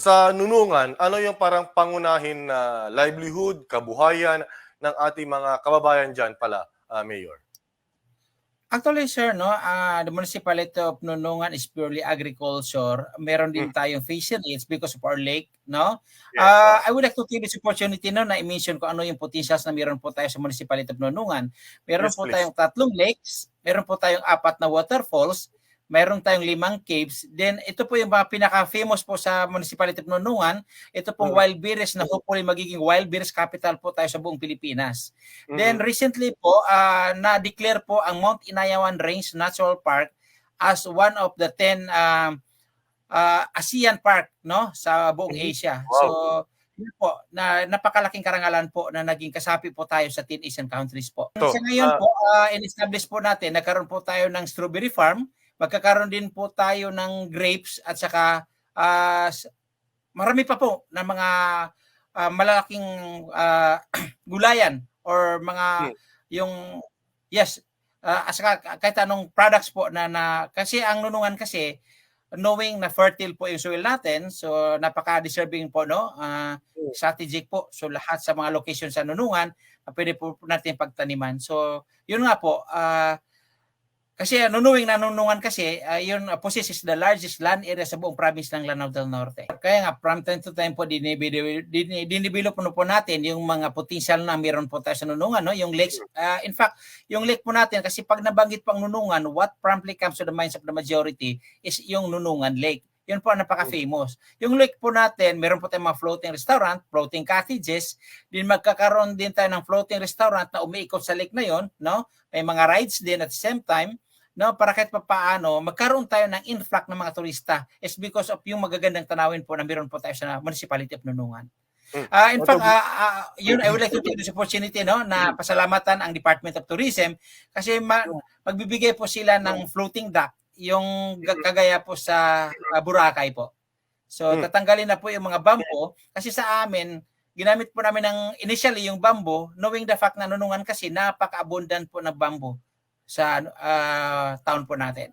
sa Nunungan, ano yung parang pangunahin na livelihood, kabuhayan ng ating mga kababayan diyan pala, Mayor? Actually, sir, no, the municipality of Nunungan is purely agriculture. Meron din Hmm, tayong fisheries because of our lake, no? yes, I would like to take this opportunity no, na i-mention ko ano yung potentials na meron po tayo sa municipality of Nunungan. Meron yes po please. tayong 3 lakes, meron po tayong 4 na waterfalls, meron tayong 5 caves. Then ito po yung mga pinaka-famous po sa municipality of Nunungan, ito pong Mm, wild bears na hopefully magiging wild bears capital po tayo sa buong Pilipinas. Then mm, recently po, na-declare po ang Mount Inayawan Range Natural Park as one of the 10 ASEAN Park no sa buong mhm. Asia. So Wow, yun po, na napakalaking karangalan po na naging kasapi po tayo sa 10 Asian countries po. Sa 'to, ngayon po, in-establish po natin, nagkaroon po tayo ng strawberry farm, magkakaroon din po tayo ng grapes at saka marami pa po na mga malalaking gulayan or mga hmm, yung yes kahit anong products po na kasi ang Nunungan kasi knowing na fertile po yung soil natin, so napaka-deserving po, no? hmm, Strategic po. So lahat sa mga location sa Nunungan, pwede po natin pagtaniman. So yun nga po, kasi Nunungan kasi, yun possesses the largest land area sa buong province ng Lanao del Norte. Kaya nga, from time to time po, dinidevelop po natin yung mga potential na meron po tayo sa Nunungan, no? Yung lakes. In fact, yung lake po natin, kasi pag nabanggit po ang Nunungan, what promptly comes to the minds of the majority is yung Nunungan Lake. Yun po ang hmm, napaka-famous. Yung lake po natin, meron po tayong mga floating restaurant, floating cottages, din magkakaroon din tayo ng floating restaurant na umiikot sa lake na yon, no? May mga rides din at the same time, no, para kahit papaano magkaroon tayo ng influx ng mga turista is because of yung magagandang tanawin po na meron po tayo sa municipality of Nunungan. hmm. In fact, yun, I would like to take this opportunity no, na pasalamatan ang Department of Tourism kasi magbibigay po sila ng floating dock yung kagaya po sa Boracay po. So Hmm. tatanggalin na po yung mga bamboo kasi sa amin, ginamit po namin ng initially yung bamboo knowing the fact na Nunungan kasi napaka-abundant po ng bamboo sa town po natin.